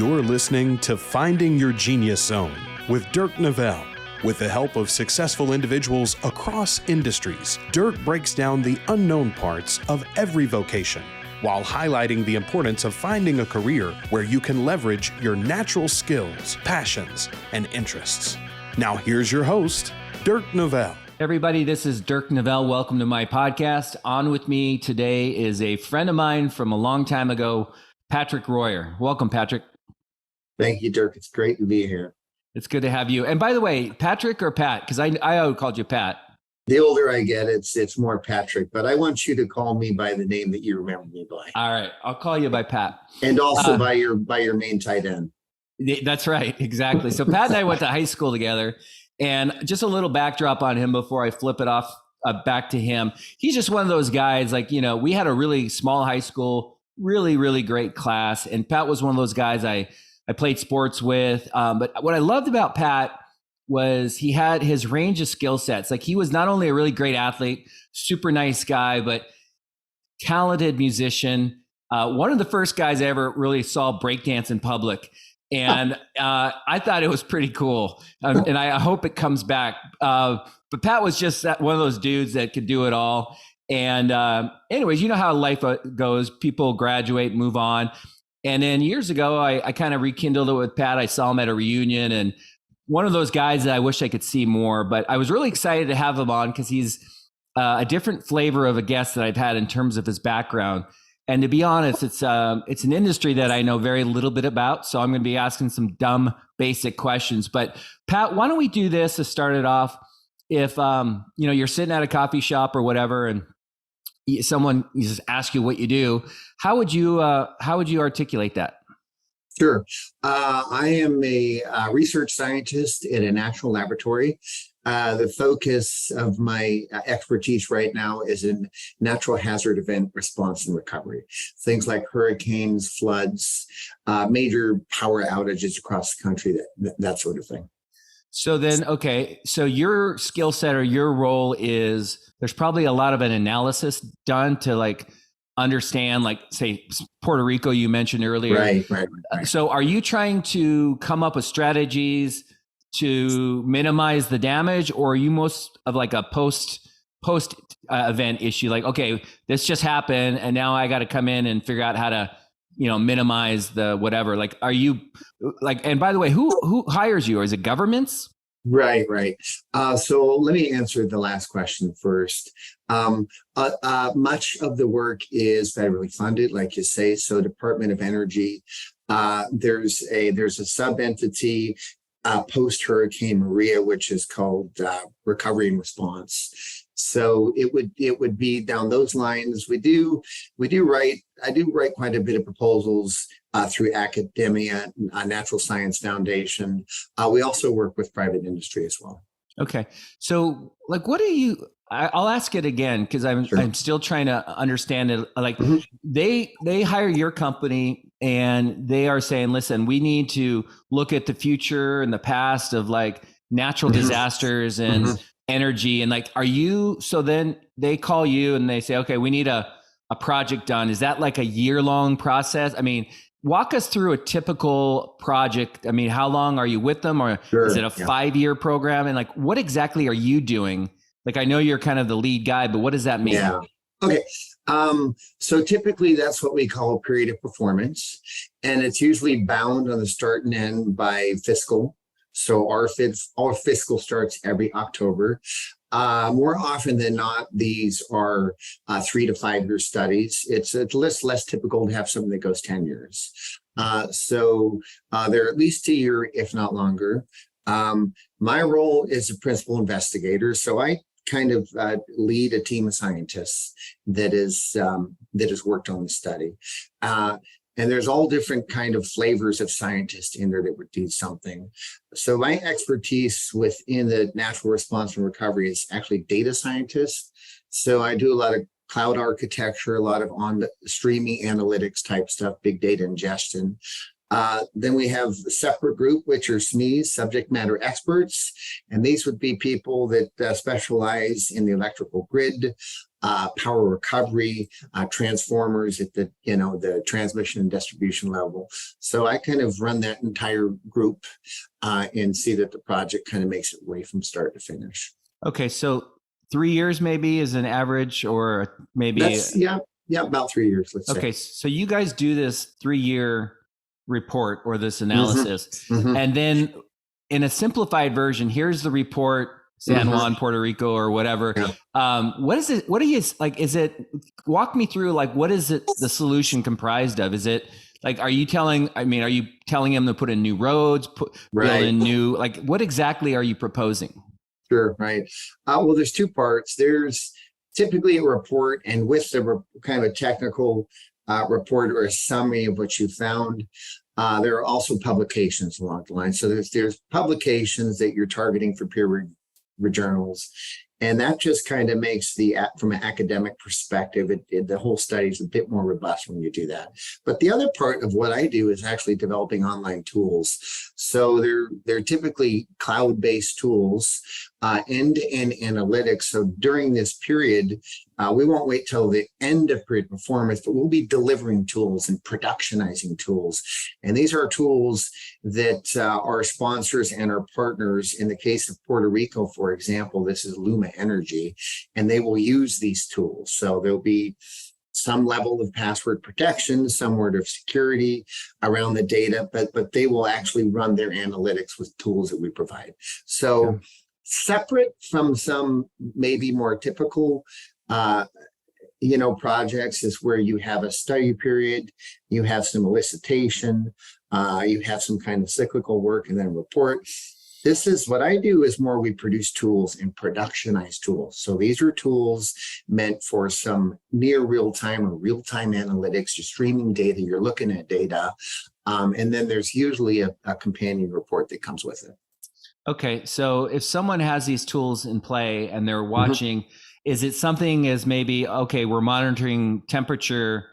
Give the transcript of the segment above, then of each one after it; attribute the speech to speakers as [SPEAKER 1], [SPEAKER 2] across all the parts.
[SPEAKER 1] You're listening to Finding Your Genius Zone with Dirk Nevelle. With the help of successful individuals across industries, Dirk breaks down the unknown parts of every vocation while highlighting the importance of finding a career where you can leverage your natural skills, passions, and interests. Now here's your host, Dirk Nevelle.
[SPEAKER 2] Everybody, this is Dirk Nevelle. Welcome to my podcast. On with me today is a friend of mine from a long time ago, Patrick Royer. Welcome, Patrick.
[SPEAKER 3] Thank you, Dirk. It's great to be here.
[SPEAKER 2] It's good to have you. And by the way, Patrick or Pat? Because I always called you Pat.
[SPEAKER 3] The older I get, it's more Patrick, but I want you to call me by the name that you remember me by.
[SPEAKER 2] All right, I'll call you by Pat.
[SPEAKER 3] And also by your main tight end.
[SPEAKER 2] That's right, exactly. So Pat and I went to high school together, and just a little backdrop on him before I flip it off back to him. He's just one of those guys, like, you know, we had a really small high school, really, really great class. And Pat was one of those guys I played sports with. But what I loved about Pat was he had his range of skill sets. Like, he was not only a really great athlete, super nice guy, but talented musician. One of the first guys I ever really saw breakdance in public. And I thought it was pretty cool. And I hope it comes back. But Pat was just one of those dudes that could do it all. And anyways, you know how life goes. People graduate, move on. And then years ago, I kind of rekindled it with Pat. I saw him at a reunion, and one of those guys that I wish I could see more. But I was really excited to have him on because he's a different flavor of a guest that I've had in terms of his background. And to be honest, it's an industry that I know very little bit about. So I'm going to be asking some dumb, basic questions. But Pat, why don't we do this to start it off? If you're sitting at a coffee shop or whatever, and someone just asks you what you do, how would you articulate that?
[SPEAKER 3] Sure. I am a research scientist in a national laboratory. The focus of my expertise right now is in natural hazard event response and recovery. Things like hurricanes, floods, major power outages across the country, that sort of thing.
[SPEAKER 2] So then, okay, so your skill set or your role is, there's probably a lot of an analysis done to like understand, like, say, Puerto Rico, you mentioned earlier.
[SPEAKER 3] Right.
[SPEAKER 2] So are you trying to come up with strategies to minimize the damage, or are you most of like a post event issue? Like, okay, this just happened and now I got to come in and figure out how to, minimize the whatever. Like, are you like, and by the way, who hires you? Or is it governments?
[SPEAKER 3] Right. So let me answer the last question first. Much of the work is federally funded, like you say. So Department of Energy, there's a sub-entity post Hurricane Maria, which is called Recovery and Response. So it would be down those lines. I do write quite a bit of proposals through academia, Natural Science Foundation. We also work with private industry as well.
[SPEAKER 2] Okay. So like, what do you, I'll ask it again, because I'm still trying to understand it. Like, they hire your company and they are saying, listen, we need to look at the future and the past of like natural disasters and energy. And like, so then they call you and they say, okay, we need a project done. Is that like a year-long process? I mean, walk us through a typical project. I mean, how long are you with them, or is it a 5-year program? And like, what exactly are you doing? Like, I know you're kind of the lead guy, but what does that mean?
[SPEAKER 3] Yeah. Okay. So typically that's what we call a period of performance, and it's usually bound on the start and end by fiscal. So our fiscal starts every October. More often than not, these are 3 to 5 year studies. It's less typical to have something that goes 10 years. So they're at least a year, if not longer. My role is a principal investigator. So I kind of lead a team of scientists that has worked on the study. And there's all different kind of flavors of scientists in there that would do something. So my expertise within the natural response and recovery is actually data scientist. So I do a lot of cloud architecture, a lot of on the streaming analytics type stuff, big data ingestion. Then we have a separate group, which are SMEs, subject matter experts. And these would be people that specialize in the electrical grid, power recovery, transformers at the transmission and distribution level. So I kind of run that entire group and see that the project kind of makes its way from start to finish.
[SPEAKER 2] Okay, so 3 years maybe is an average, or maybe
[SPEAKER 3] about 3 years. Let's say.
[SPEAKER 2] Okay, so you guys do this 3-year report or this analysis, and then in a simplified version, here's the report. San Juan, Puerto Rico, or whatever. Yeah. What is it? What are you like? Is it? Walk me through. Like, what is it? The solution comprised of? Is it like? Are you telling him to put in new roads, build in new? Like, what exactly are you proposing?
[SPEAKER 3] Sure. Right. Well, there's two parts. There's typically a report, and with the kind of a technical report or a summary of what you found. There are also publications along the line. So there's publications that you're targeting for peer review journals, and that just kind of makes from an academic perspective, the whole study is a bit more robust when you do that. But the other part of what I do is actually developing online tools. So they're typically cloud-based tools, end-to-end analytics. So during this period, we won't wait till the end of period performance, but we'll be delivering tools and productionizing tools. And these are tools that our sponsors and our partners, in the case of Puerto Rico, for example, this is Luma Energy, and they will use these tools. So there'll be some level of password protection, some word of security around the data, but they will actually run their analytics with tools that we provide. So separate from some maybe more typical projects is where you have a study period, you have some elicitation, you have some kind of cyclical work, and then a report. This is what I do is more we produce tools and productionize tools. So these are tools meant for some near real-time or real-time analytics. You're streaming data, you're looking at data, and then there's usually a companion report that comes with it.
[SPEAKER 2] Okay, so if someone has these tools in play and they're watching, is it something as maybe, okay, we're monitoring temperature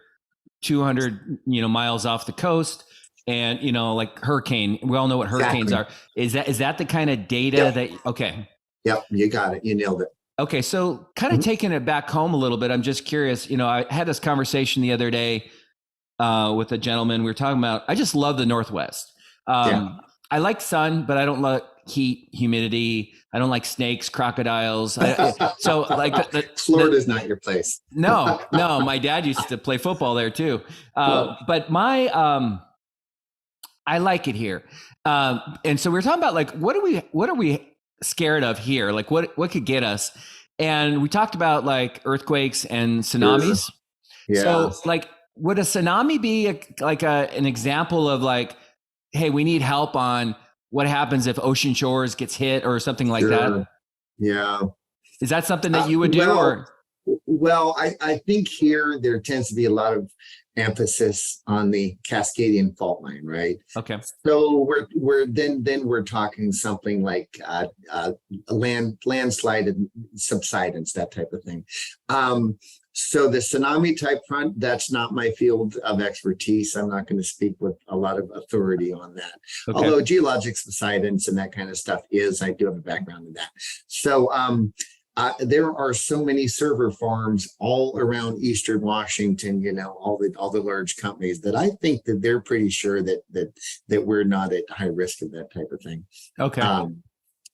[SPEAKER 2] 200 miles off the coast, and like hurricane, we all know what hurricanes are. Is that the kind of data that? Okay.
[SPEAKER 3] Yep, you got it. You nailed it.
[SPEAKER 2] Okay, so kind of taking it back home a little bit, I'm just curious. I had this conversation the other day with a gentleman. We were talking about, I just love the Northwest. I like sun, but I don't like heat, humidity. I don't like snakes, crocodiles. So like
[SPEAKER 3] Florida is not your place.
[SPEAKER 2] No, my dad used to play football there too. But I like it here. And so we were talking about like, what are we scared of here? Like what could get us? And we talked about like earthquakes and tsunamis.
[SPEAKER 3] Yeah.
[SPEAKER 2] So like, would a tsunami be an example of like, hey, we need help on what happens if Ocean Shores gets hit or something like that?
[SPEAKER 3] Yeah.
[SPEAKER 2] Is that something that you would do?
[SPEAKER 3] Well, I think here there tends to be a lot of emphasis on the Cascadian fault line, right?
[SPEAKER 2] Okay.
[SPEAKER 3] So we're talking something like landslide and subsidence, that type of thing. So the tsunami type front, that's not my field of expertise. I'm not going to speak with a lot of authority on that. Okay. Although geologic subsidence and that kind of stuff I do have a background in that. So there are so many server farms all around Eastern Washington, all the large companies, that I think that they're pretty sure that we're not at high risk of that type of thing.
[SPEAKER 2] Okay.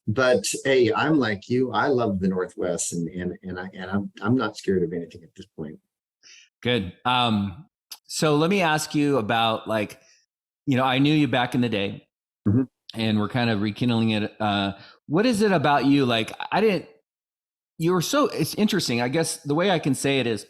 [SPEAKER 3] But hey, I'm like you. I love the Northwest, and I'm not scared of anything at this point.
[SPEAKER 2] Good. So let me ask you about I knew you back in the day, and we're kind of rekindling it. What is it about you? Like it's interesting. I guess the way I can say it is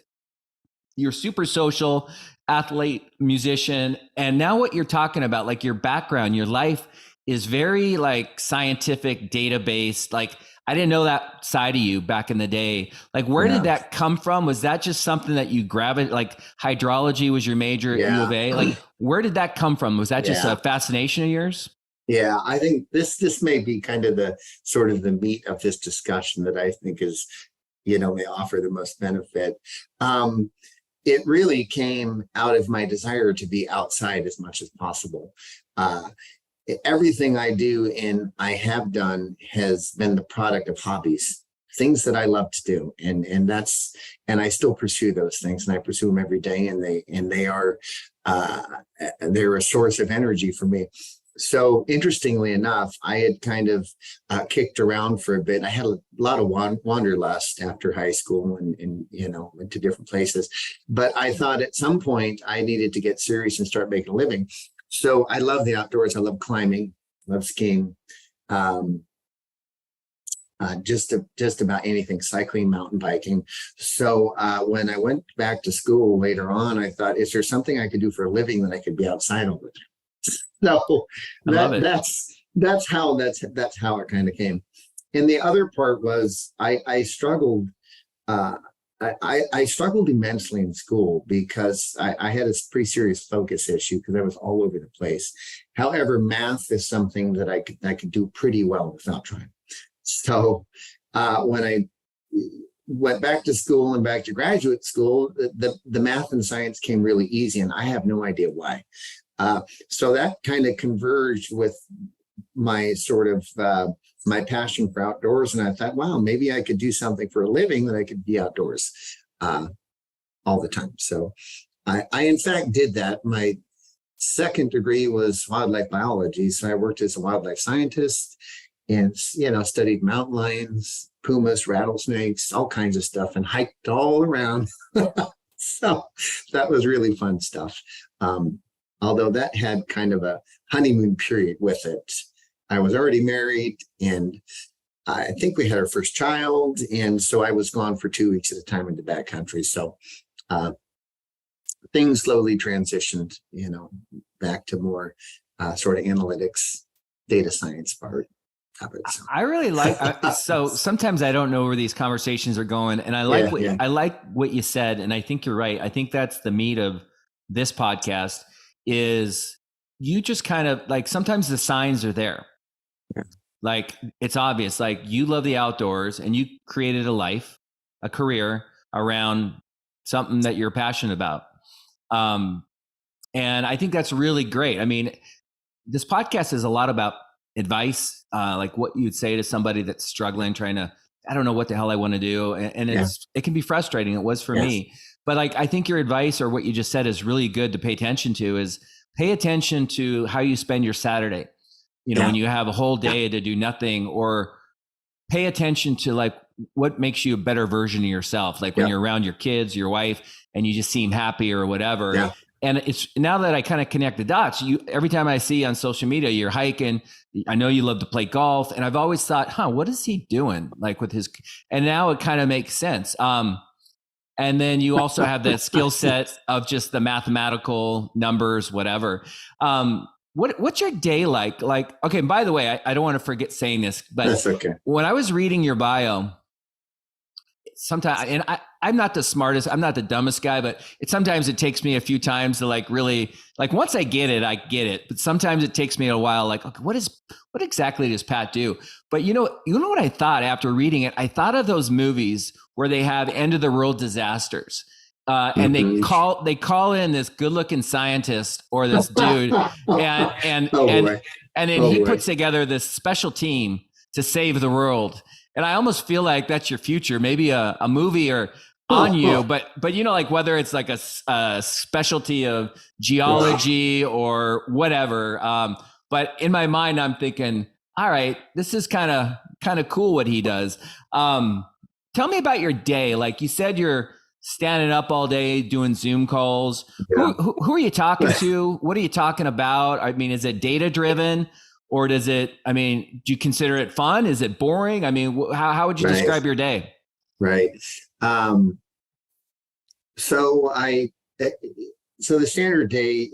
[SPEAKER 2] you're super social, athlete, musician, and now what you're talking about, like your background, your life is very like scientific, data-based. Like I didn't know that side of you back in the day. Like where did that come from? Was that just something that you like hydrology was your major at U of A? Like where did that come from? Was that just a fascination of yours?
[SPEAKER 3] Yeah, I think this may be kind of the sort of the meat of this discussion that I think is, may offer the most benefit. it really came out of my desire to be outside as much as possible. Everything I do and I have done has been the product of hobbies, things that I love to do. And I still pursue those things, and I pursue them every day, and they are, they're a source of energy for me. So interestingly enough, I had kind of kicked around for a bit. I had a lot of wanderlust after high school and went to different places. But I thought at some point I needed to get serious and start making a living. So I love the outdoors. I love climbing, love skiing, just about anything, cycling, mountain biking. So when I went back to school later on, I thought, is there something I could do for a living that I could be outside all the time? So that's how it kind of came. And the other part was I struggled. I struggled immensely in school because I had a pretty serious focus issue because I was all over the place. However, math is something that I could do pretty well without trying. So when I went back to school and back to graduate school, the math and science came really easy, and I have no idea why. So that kind of converged with my sort of my passion for outdoors. And I thought, wow, maybe I could do something for a living that I could be outdoors all the time. So I in fact did that. My second degree was wildlife biology. So I worked as a wildlife scientist and, studied mountain lions, pumas, rattlesnakes, all kinds of stuff, and hiked all around. So that was really fun stuff. Although that had kind of a honeymoon period with it. I was already married, and I think we had our first child. And so I was gone for 2 weeks at a time in the backcountry. So things slowly transitioned, back to more sort of analytics, data science part of it. So.
[SPEAKER 2] I really like, so sometimes I don't know where these conversations are going, and I like I like what you said. And I think you're right. I think that's the meat of this podcast. Is you just kind of like, sometimes the signs are there. Yeah. Like it's obvious, like you love the outdoors and you created a life, a career around something that you're passionate about. And I think that's really great. I mean, this podcast is a lot about advice, like what you'd say to somebody that's struggling, trying to, I don't know what the hell I want to do. And it can be frustrating. It was for me. But like, I think your advice or what you just said is really good to pay attention to. Is pay attention to how you spend your Saturday, when you have a whole day to do nothing, or pay attention to like what makes you a better version of yourself. Like when you're around your kids, your wife, and you just seem happy or whatever. Yeah. And it's now that I kind of connect the dots, every time I see on social media, you're hiking, I know you love to play golf. And I've always thought, what is he doing? Like with his, and now it kind of makes sense. And then you also have that skill set of just the mathematical numbers, whatever. What's your day like? Like, okay, by the way, I don't want to forget saying this, but that's okay. When I was reading your bio, sometimes, and I'm not the smartest, I'm not the dumbest guy, but sometimes it takes me a few times to like really, like once I get it, I get it. But sometimes it takes me a while, like, okay, what exactly does Pat do? But you know what I thought after reading it? I thought of those movies where they have end of the world disasters. And they call in this good looking scientist or this dude and then he puts together this special team to save the world. And I almost feel like that's your future, maybe a movie or on you, but like whether it's like a specialty of geology or whatever. But in my mind, I'm thinking, all right, this is kind of cool what he does. Tell me about your day. Like you said, you're standing up all day doing Zoom calls. Yeah. Who are you talking to? What are you talking about? I mean, is it data driven? Or do you consider it fun? Is it boring? I mean, how would you describe your day?
[SPEAKER 3] Right. So the standard day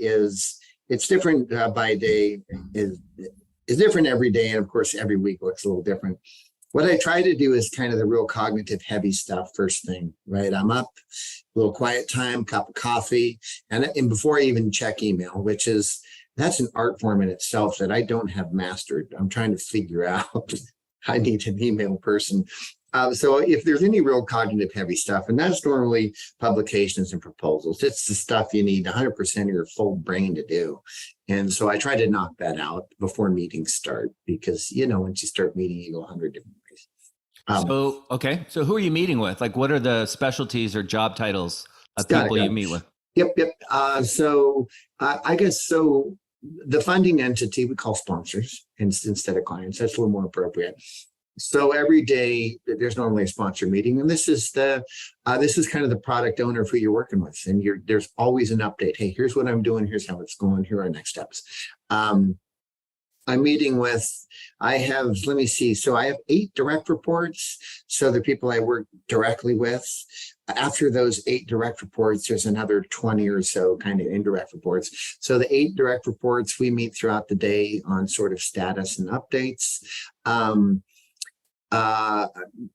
[SPEAKER 3] it's different by day, is different every day. And of course, every week looks a little different. What I try to do is kind of the real cognitive heavy stuff first thing, right? I'm up, a little quiet time, cup of coffee, and before I even check email, that's an art form in itself that I don't have mastered. I'm trying to figure out. I need an email person. So if there's any real cognitive heavy stuff, and that's normally publications and proposals, it's the stuff you need 100% of your full brain to do. And so I try to knock that out before meetings start, because, once you start meeting, you go 100 different ways.
[SPEAKER 2] So who are you meeting with? Like, what are the specialties or job titles of people you meet with?
[SPEAKER 3] Yep. I guess so. The funding entity we call sponsors instead of clients. That's a little more appropriate. So every day there's normally a sponsor meeting, and this is kind of the product owner of who you're working with, and there's always an update. Hey, here's what I'm doing. Here's how it's going. Here are our next steps. I'm meeting with. Let me see. So I have 8 direct reports. So the people I work directly with. After those 8 direct reports, there's another 20 or so kind of indirect reports. So the 8 direct reports, we meet throughout the day on sort of status and updates.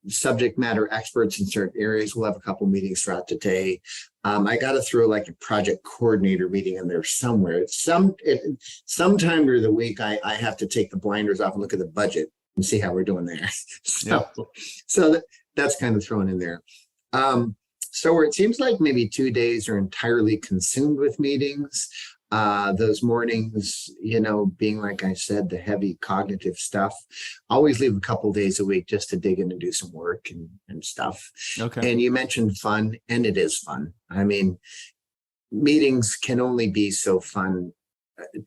[SPEAKER 3] Subject matter experts in certain areas. We'll have a couple meetings throughout the day. I got to throw like a project coordinator meeting in there somewhere. Sometime during the week, I have to take the blinders off and look at the budget and see how we're doing there. So that's kind of thrown in there. So where it seems like maybe 2 days are entirely consumed with meetings. Those mornings, being, like I said, the heavy cognitive stuff. I always leave a couple days a week just to dig in and do some work and stuff.
[SPEAKER 2] Okay.
[SPEAKER 3] And you mentioned fun, and it is fun. I mean, meetings can only be so fun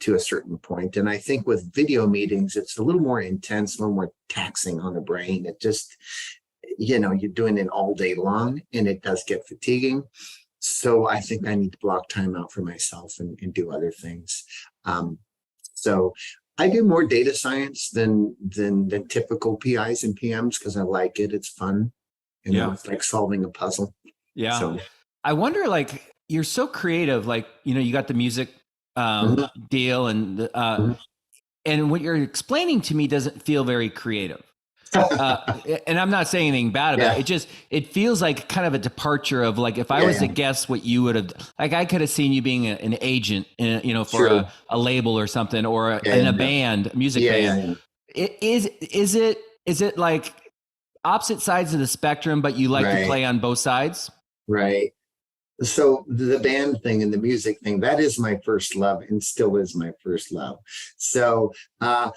[SPEAKER 3] to a certain point. And I think with video meetings, it's a little more intense, a little more taxing on the brain. It just, you're doing it all day long, and it does get fatiguing. So I think I need to block time out for myself and do other things. So I do more data science than typical PIs and PMs because I like it. It's fun. It's like solving a puzzle.
[SPEAKER 2] Yeah.
[SPEAKER 3] So
[SPEAKER 2] I wonder, like, you're so creative. Like, you got the music deal, and and what you're explaining to me doesn't feel very creative. And I'm not saying anything bad about it. It feels like kind of a departure of, like, if I was to guess what you would have, like, I could have seen you being an agent, for a label or something, or in a band, a music band. Is it like opposite sides of the spectrum, but you like to play on both sides?
[SPEAKER 3] Right. So the band thing and the music thing, that is my first love and still is my first love. So, I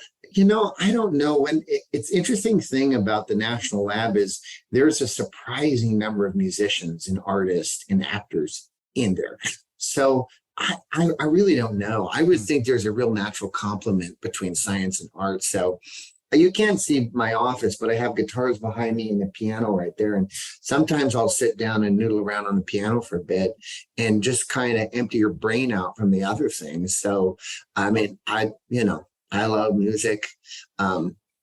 [SPEAKER 3] don't know when it's interesting thing about the National Lab is there's a surprising number of musicians and artists and actors in there. So I really don't know. I would think there's a real natural complement between science and art. So you can't see my office, but I have guitars behind me and the piano right there. And sometimes I'll sit down and noodle around on the piano for a bit and just kind of empty your brain out from the other things. So, I mean, I love music.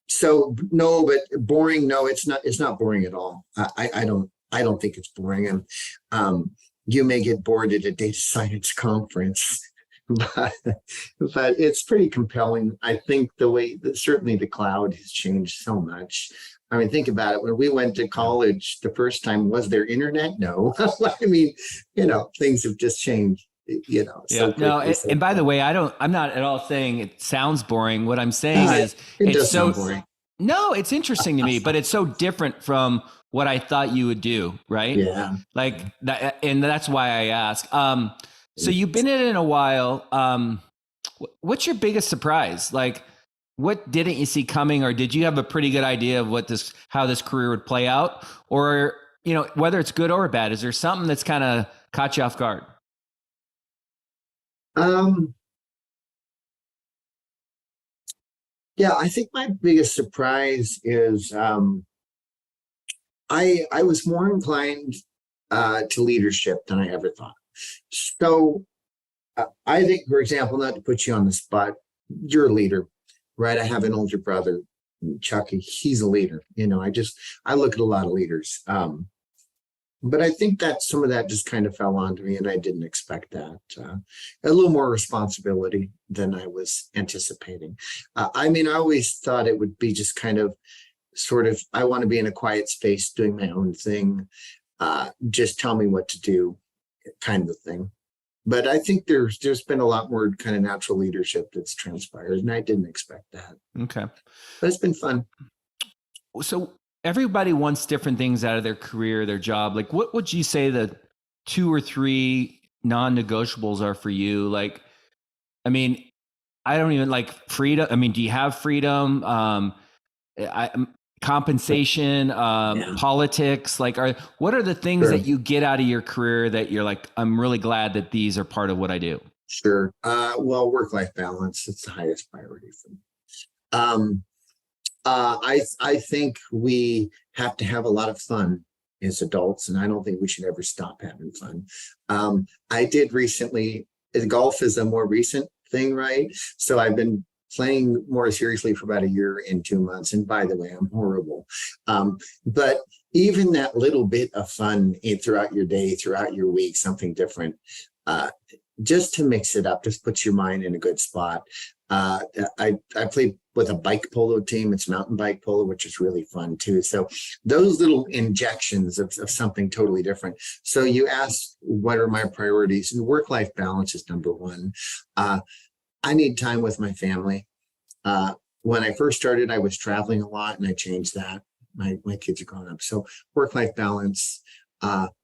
[SPEAKER 3] So no, but boring. No, it's not boring at all. I don't think it's boring. And, you may get bored at a data science conference. But it's pretty compelling. I think certainly the cloud has changed so much. I mean, think about it. When we went to college the first time, was there internet? No. I mean, things have just changed. So
[SPEAKER 2] no. And by the way, I'm not at all saying it sounds boring. What I'm saying is
[SPEAKER 3] it's so boring.
[SPEAKER 2] No, it's interesting to me, but it's so different from what I thought you would do. Right.
[SPEAKER 3] Yeah.
[SPEAKER 2] Like that. And that's why I ask. So you've been in it a while. What's your biggest surprise? Like, what didn't you see coming, or did you have a pretty good idea of how this career would play out? Or, whether it's good or bad, is there something that's kind of caught you off guard?
[SPEAKER 3] Yeah, I think my biggest surprise is I was more inclined to leadership than I ever thought. So I think, for example, not to put you on the spot, you're a leader, right? I have an older brother, Chucky. He's a leader. I look at a lot of leaders. But I think that some of that just kind of fell onto me, and I didn't expect that. A little more responsibility than I was anticipating. I always thought it would be just kind of sort of, I want to be in a quiet space doing my own thing. Just tell me what to do, kind of thing. But I think there's been a lot more kind of natural leadership that's transpired, and I didn't expect that.
[SPEAKER 2] Okay.
[SPEAKER 3] But it's been fun.
[SPEAKER 2] So everybody wants different things out of their career, their job. Like, what would you say the 2 or 3 non-negotiables are for you? Like, I mean, I don't even like freedom. I mean, do you have freedom? Compensation, politics, like what are the things that you get out of your career that you're like, I'm really glad that these are part of what I do?
[SPEAKER 3] Sure. Well, work-life balance, it's the highest priority for me. I think we have to have a lot of fun as adults, and I don't think we should ever stop having fun. I did recently, golf is a more recent thing, right? So I've been playing more seriously for about 1 year and 2 months. And by the way, I'm horrible. But even that little bit of fun throughout your day, throughout your week, something different, just to mix it up, just puts your mind in a good spot. I play with a bike polo team. It's mountain bike polo, which is really fun too. So those little injections of something totally different. So you asked, what are my priorities? And work-life balance is number one. I need time with my family. When I first started, I was traveling a lot, and I changed that. My kids are grown up. So work-life balance,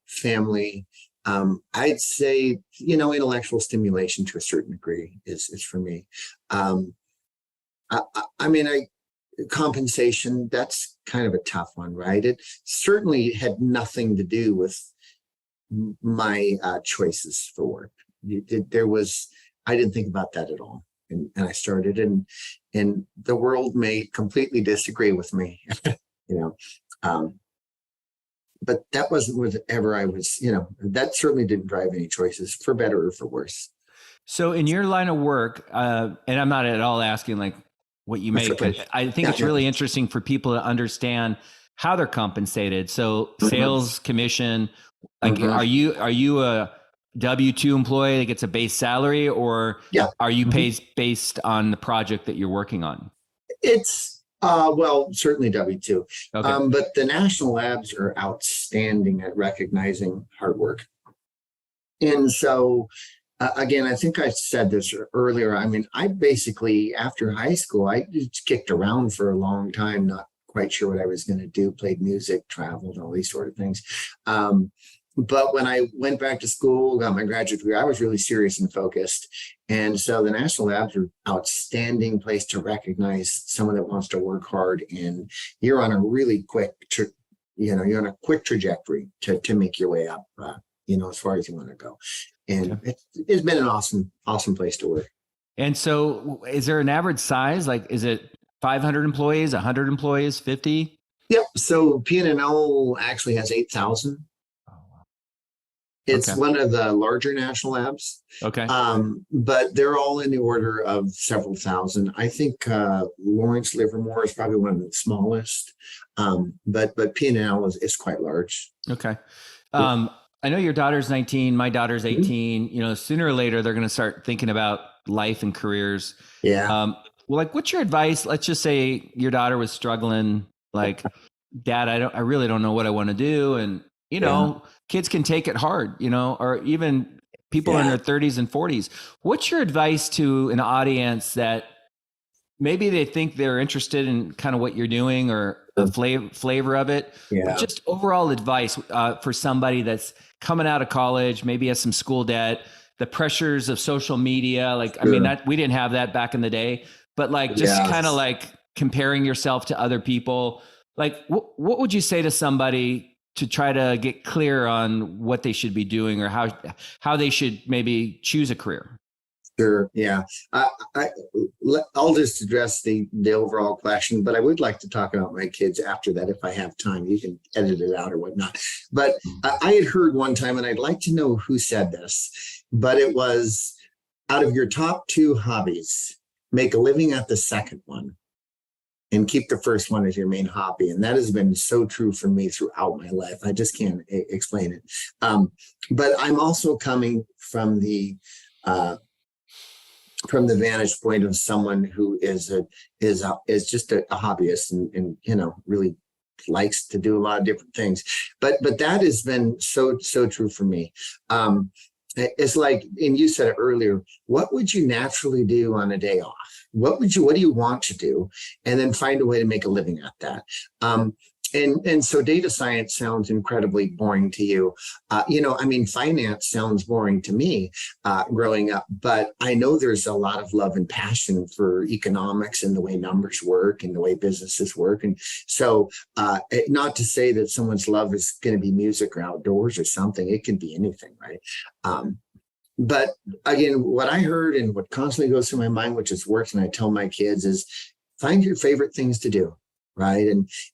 [SPEAKER 3] family. I'd say, intellectual stimulation to a certain degree is for me. Compensation, that's kind of a tough one, right? It certainly had nothing to do with my choices for work. I didn't think about that at all. And I started, and the world may completely disagree with me, but that wasn't whatever I was, that certainly didn't drive any choices, for better or for worse.
[SPEAKER 2] So in your line of work, and I'm not at all asking like what you make, but I think it's really interesting for people to understand how they're compensated. So sales, commission, like are you a W-2 employee that gets a base salary, or are you paid based on the project that you're working on?
[SPEAKER 3] It's certainly W-2. Okay. But the national labs are outstanding at recognizing hard work. And so, again, I think I said this earlier. I mean, I basically, after high school, I just kicked around for a long time, not quite sure what I was going to do, played music, traveled, all these sort of things. But when I went back to school, got my graduate degree, I was really serious and focused. And so the national labs are outstanding place to recognize someone that wants to work hard, and you're on a really quick, you're on a quick trajectory to make your way up, as far as you want to go. And it's been an awesome place to work.
[SPEAKER 2] And so is there an average size? Like, is it 500 employees, 100 employees, 50?
[SPEAKER 3] Yep. So P&L actually has 8,000. It's one of the larger national labs. Okay. But they're all in the order of several thousand. I think Lawrence Livermore is probably one of the smallest. But P&L is quite large. Okay.
[SPEAKER 2] I know your daughter's 19, my daughter's 18. Sooner or later they're going to start thinking about life and careers. Yeah. Well, like, what's your advice? Let's just say your daughter was struggling, like, Dad, I really don't know what I want to do. And kids can take it hard, or even people in their 30s and 40s. What's your advice to an audience that maybe they think they're interested in kind of what you're doing or the flavor of it, but just overall advice for somebody that's coming out of college, maybe has some school debt, the pressures of social media. Like, I mean, we didn't have that back in the day, but like, just kind of like comparing yourself to other people. Like, what would you say to somebody to try to get clear on what they should be doing, or how they should maybe choose a career?
[SPEAKER 3] Sure. Yeah. I'll just address the overall question, but I would like to talk about my kids after that. If I have time, you can edit it out or whatnot. But I had heard one time, and I'd like to know who said this, but it was, out of your top 2 hobbies, make a living at the second one and keep the first one as your main hobby. And that has been so true for me throughout my life. I just can't explain it. But I'm also coming from the vantage point of someone who is just a hobbyist and really likes to do a lot of different things. But that has been so true for me. It's like, and you said it earlier, what would you naturally do on a day off? What do you want to do? And then find a way to make a living at that. And so data science sounds incredibly boring to you. I mean, finance sounds boring to me growing up, but I know there's a lot of love and passion for economics and the way numbers work and the way businesses work. And so not to say that someone's love is going to be music or outdoors or something. It can be anything, right? But again, what I heard and what constantly goes through my mind, which has worked, and I tell my kids, is find your favorite things to do, right?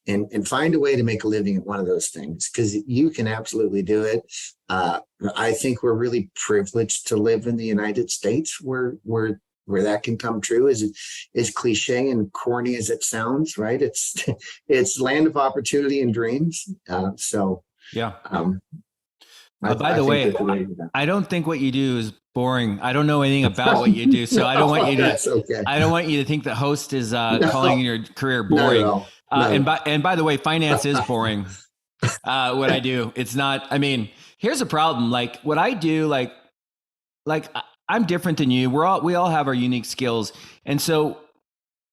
[SPEAKER 3] And find a way to make a living at one of those things, because you can absolutely do it. I think we're really privileged to live in the United States where that can come true, as cliche and corny as it sounds, right? It's land of opportunity and dreams.
[SPEAKER 2] Yeah. By the way, I don't think what you do is boring. I don't know anything about what you do, so I don't want you to. That's okay. I don't want you to think the host is calling your career boring. No. And by the way, finance is boring. What I do, it's not. I mean, here's a problem. Like what I do, like I'm different than you. We all have our unique skills, and so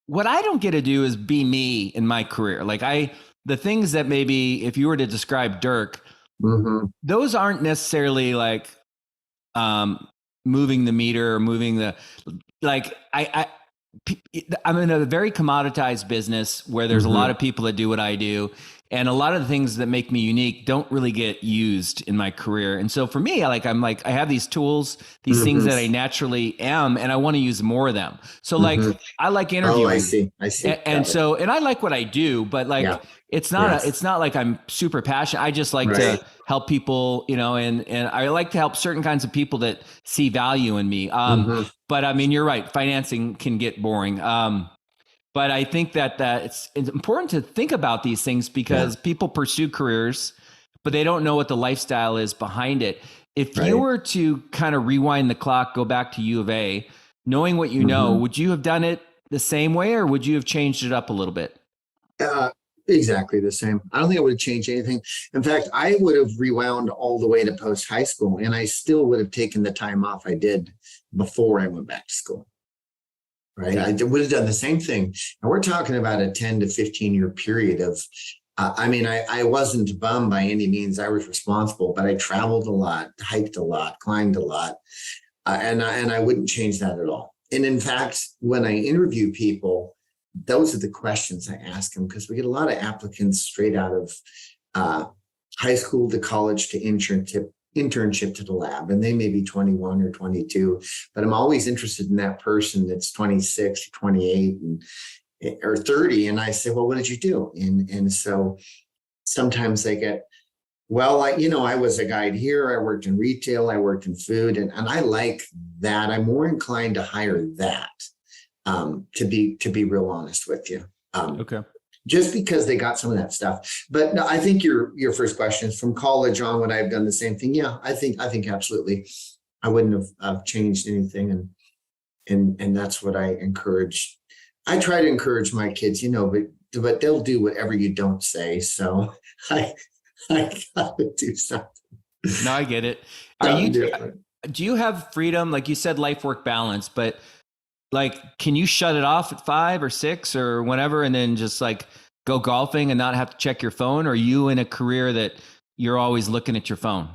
[SPEAKER 2] what I don't get to do is be me in my career. Like the things that maybe if you were to describe Dirk. Mm-hmm. Those aren't necessarily like moving the meter or moving the I'm in a very commoditized business where there's a lot of people that do what I do, and a lot of the things that make me unique don't really get used in my career. And so for me, I have these tools, these things that I naturally am, and I want to use more of them. So I like interviewing. Oh,
[SPEAKER 3] I see.
[SPEAKER 2] And I like what I do, but it's not like I'm super passionate. I just like to help people, and I like to help certain kinds of people that see value in me. But I mean, you're right. Financing can get boring. But I think that it's important to think about these things because people pursue careers, but they don't know what the lifestyle is behind it. If you were to kind of rewind the clock, go back to U of A, knowing what you know, would you have done it the same way, or would you have changed it up a little bit?
[SPEAKER 3] Exactly the same. I don't think I would have changed anything. In fact, I would have rewound all the way to post high school, and I still would have taken the time off I did before I went back to school. Right. I would have done the same thing. And we're talking about a 10 to 15 year period of, I wasn't bummed by any means. I was responsible, but I traveled a lot, hiked a lot, climbed a lot. And I wouldn't change that at all. And in fact, when I interview people, those are the questions I ask them, because we get a lot of applicants straight out of high school to college to internship to the lab, and they may be 21 or 22, but I'm always interested in that person that's 26, 28 or 30. And I say, well, what did you do? And so sometimes they get, well, I was a guide here. I worked in retail. I worked in food. And I like that. I'm more inclined to hire that, to be real honest with you.
[SPEAKER 2] Okay.
[SPEAKER 3] Just because they got some of that stuff. But no, I think your first question is from college on, would I have done the same thing? Yeah, I think absolutely. I wouldn't have changed anything. And that's what I encourage. I try to encourage my kids, but they'll do whatever you don't say. So I gotta do something.
[SPEAKER 2] No, I get it. Do you have freedom? Like you said, life-work balance, but can you shut it off at 5 or 6 or whenever, and then just go golfing and not have to check your phone? Or are you in a career that you're always looking at your phone?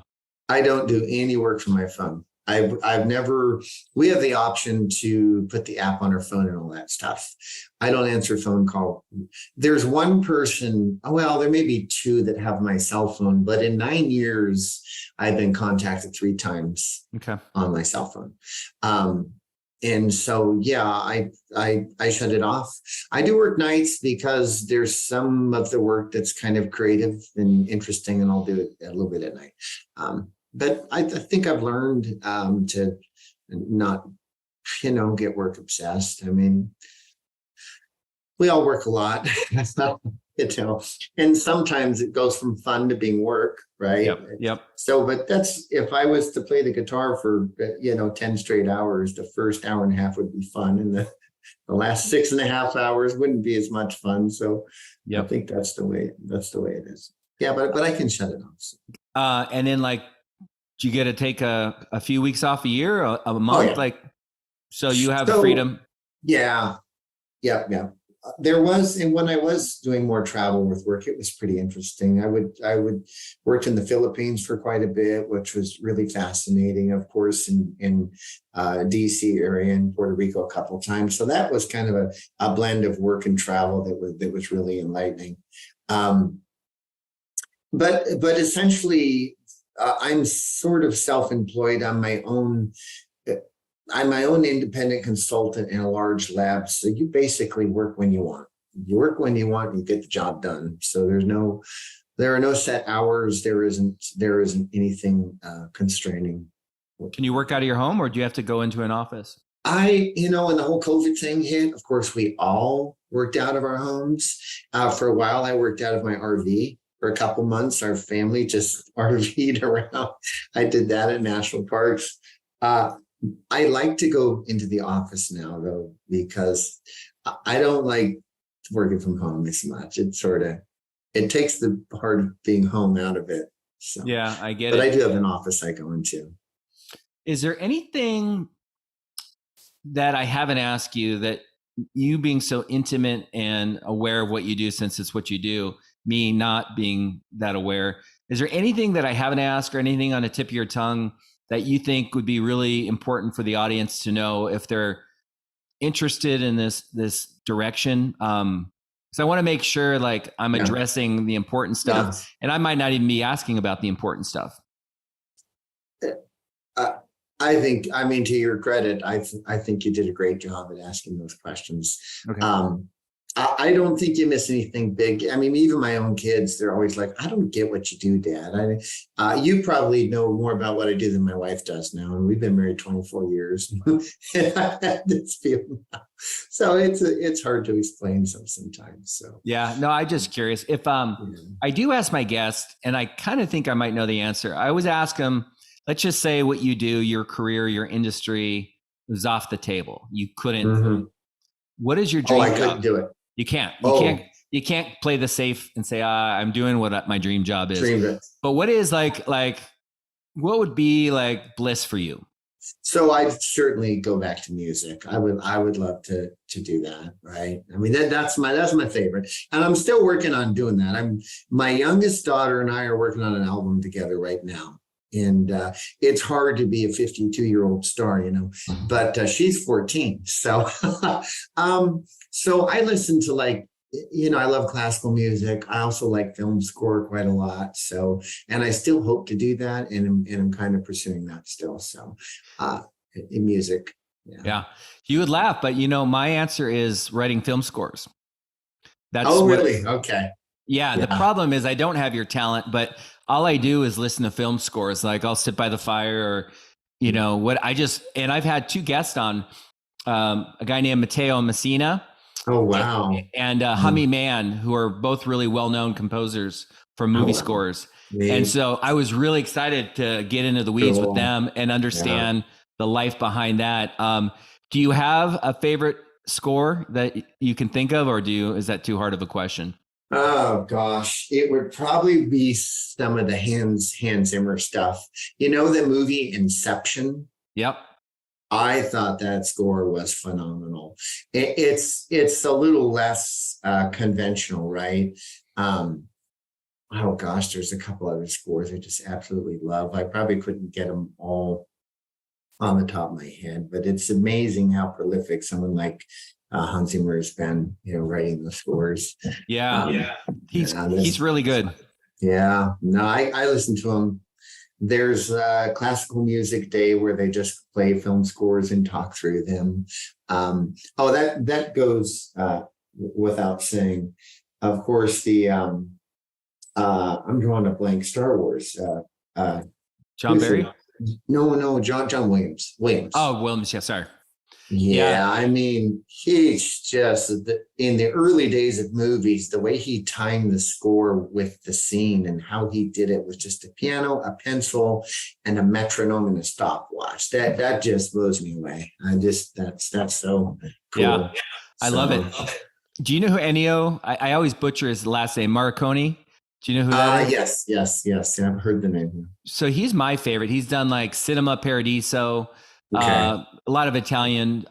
[SPEAKER 3] I don't do any work from my phone. We have the option to put the app on our phone and all that stuff. I don't answer phone call. There's one person, there may be 2 that have my cell phone, but in 9 years, I've been contacted 3 times on my cell phone. And so, I shut it off. I do work nights because there's some of the work that's kind of creative and interesting, and I'll do it a little bit at night. But I think I've learned to not, get work obsessed. I mean, we all work a lot, and sometimes it goes from fun to being work, right?
[SPEAKER 2] Yep.
[SPEAKER 3] So, but that's, if I was to play the guitar for, 10 straight hours, the first hour and a half would be fun. And the last 6.5 hours wouldn't be as much fun. So I think that's the way it is. Yeah, but I can shut it off. So.
[SPEAKER 2] And then do you get to take a few weeks off a year, a month? So you have freedom.
[SPEAKER 3] Yeah. There was, and when I was doing more travel with work, it was pretty interesting. I would worked in the Philippines for quite a bit, which was really fascinating. Of course, in DC area and Puerto Rico a couple of times. So that was kind of a blend of work and travel that was really enlightening. But essentially, I'm sort of self-employed on my own. I'm my own independent consultant in a large lab. So you basically work when you want. You work when you want and you get the job done. So there are no set hours. There isn't anything constraining.
[SPEAKER 2] Can you work out of your home or do you have to go into an office?
[SPEAKER 3] When the whole COVID thing hit, of course, we all worked out of our homes. For a while, I worked out of my RV. For a couple months, our family just RV'd around. I did that at national parks. I like to go into the office now, though, because I don't like working from home as much. It takes the part of being home out of it. So,
[SPEAKER 2] yeah, I get
[SPEAKER 3] but
[SPEAKER 2] it.
[SPEAKER 3] I do have an office I go into.
[SPEAKER 2] Is there anything that I haven't asked you that you being so intimate and aware of what you do, since it's what you do, me not being that aware, is there anything that I haven't asked or anything on the tip of your tongue that you think would be really important for the audience to know if they're interested in this direction? So I want to make sure like I'm addressing the important stuff, and I might not even be asking about the important stuff.
[SPEAKER 3] I think, to your credit, I think you did a great job at asking those questions.
[SPEAKER 2] Okay.
[SPEAKER 3] I don't think you miss anything big. Even my own kids, they're always like, I don't get what you do, Dad. You probably know more about what I do than my wife does now. And we've been married 24 years. And I had this feeling. So it's hard to explain sometimes. So
[SPEAKER 2] yeah, no, I'm just curious. If I do ask my guest, and I kind of think I might know the answer, I always ask them, let's just say what you do, your career, your industry was off the table. You couldn't. Mm-hmm. What is your dream job?
[SPEAKER 3] I couldn't do it.
[SPEAKER 2] You can't. You can't play the safe and say, I'm doing what my dream job is. But what is like what would be like bliss for you?
[SPEAKER 3] So I'd certainly go back to music. I would love to do that. Right. That's my favorite. And I'm still working on doing that. My youngest daughter and I are working on an album together right now. And it's hard to be a 52-year-old star, but she's 14. So, so I listen to I love classical music. I also like film score quite a lot. So, and I still hope to do that. And I'm kind of pursuing that still. So, in music.
[SPEAKER 2] Yeah. You would laugh, but my answer is writing film scores.
[SPEAKER 3] That's really? Okay.
[SPEAKER 2] Yeah. The problem is I don't have your talent, but all I do is listen to film scores. Like I'll sit by the fire or, and I've had two guests on, a guy named Mateo Messina.
[SPEAKER 3] Oh, wow.
[SPEAKER 2] And Hummy Man, who are both really well-known composers for movie scores. Yeah. And so I was really excited to get into the weeds with them and understand the life behind that. Do you have a favorite score that you can think of, or is that too hard of a question?
[SPEAKER 3] Oh gosh, it would probably be some of the Hans Zimmer stuff. The movie Inception?
[SPEAKER 2] Yep.
[SPEAKER 3] I thought that score was phenomenal. It's a little less conventional, right? Oh gosh, there's a couple other scores I just absolutely love. I probably couldn't get them all on the top of my head, but it's amazing how prolific someone like Hans Zimmer has been, writing the scores.
[SPEAKER 2] Yeah. He's really good.
[SPEAKER 3] Yeah. No, I listen to him. There's a classical music day where they just play film scores and talk through them. That goes without saying. Of course, I'm drawing a blank. Star Wars.
[SPEAKER 2] John Barry?
[SPEAKER 3] No, John Williams.
[SPEAKER 2] Oh, Williams. Yeah, sorry.
[SPEAKER 3] Yeah, he's just in the early days of movies, the way he timed the score with the scene and how he did it was just a piano, a pencil, and a metronome and a stopwatch. That just blows me away. That's so cool.
[SPEAKER 2] Yeah, I love it. Do you know who Ennio? I always butcher his last name, Morricone. Do you know who that is?
[SPEAKER 3] Yes. I've heard the name.
[SPEAKER 2] So he's my favorite. He's done like Cinema Paradiso. Okay. A lot of Italian,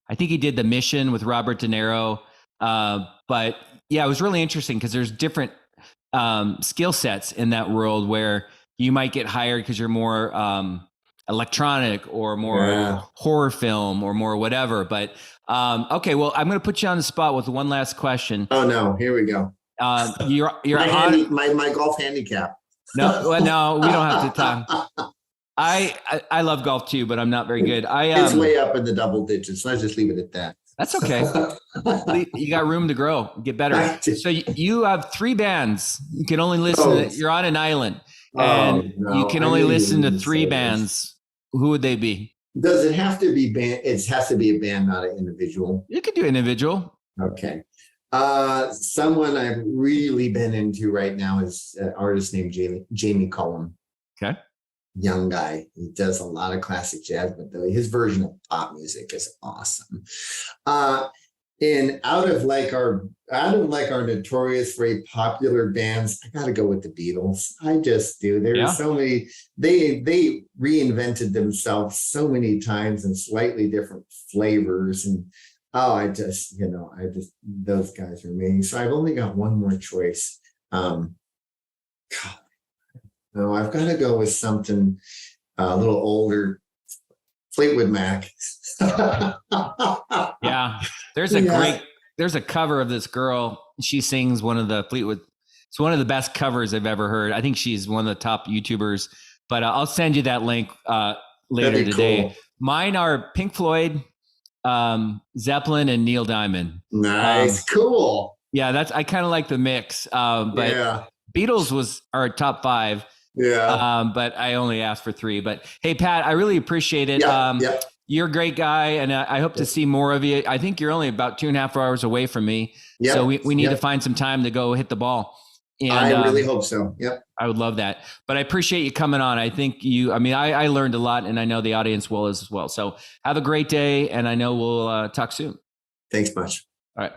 [SPEAKER 2] I think he did The Mission with Robert De Niro. But yeah, it was really interesting because there's different skill sets in that world where you might get hired because you're more electronic or more horror film or more whatever. But okay, well, I'm going to put you on the spot with one last question.
[SPEAKER 3] Oh no, here we go.
[SPEAKER 2] You're
[SPEAKER 3] my golf handicap.
[SPEAKER 2] No, we don't have to talk. I love golf too, but I'm not very good.
[SPEAKER 3] It's way up in the double digits. Let's just leave it at that.
[SPEAKER 2] That's okay. You got room to grow, get better. So you have 3 bands. You can only listen. You're on an island, and you can only listen to 3 bands. Who would they be?
[SPEAKER 3] Does it have to be band? It has to be a band, not an individual.
[SPEAKER 2] You could do individual.
[SPEAKER 3] Okay. Someone I've really been into right now is an artist named Jamie Cullum.
[SPEAKER 2] Okay.
[SPEAKER 3] Young guy. He does a lot of classic jazz, but his version of pop music is awesome. And out of our notorious, very popular bands, I got to go with the Beatles. I just do. There's so many. They reinvented themselves so many times in slightly different flavors, and those guys are amazing. So I've only got one more choice. No, I've got to go with something a little older. Fleetwood Mac.
[SPEAKER 2] Yeah, there's a cover of this girl. She sings one of the Fleetwood. It's one of the best covers I've ever heard. I think she's one of the top YouTubers. But I'll send you that link later today. Cool. Mine are Pink Floyd, Zeppelin, and Neil Diamond.
[SPEAKER 3] Nice, cool.
[SPEAKER 2] Yeah, I kind of like the mix. But Beatles are top 5.
[SPEAKER 3] Yeah.
[SPEAKER 2] But I only asked for 3. But hey, Pat, I really appreciate it. You're a great guy, and I hope to see more of you. I think you're only about 2.5 hours away from me. Yep. So we need to find some time to go hit the ball. And,
[SPEAKER 3] I really hope so. Yep.
[SPEAKER 2] I would love that. But I appreciate you coming on. I think I learned a lot, and I know the audience will as well. So have a great day, and I know we'll talk soon.
[SPEAKER 3] Thanks much.
[SPEAKER 2] All right.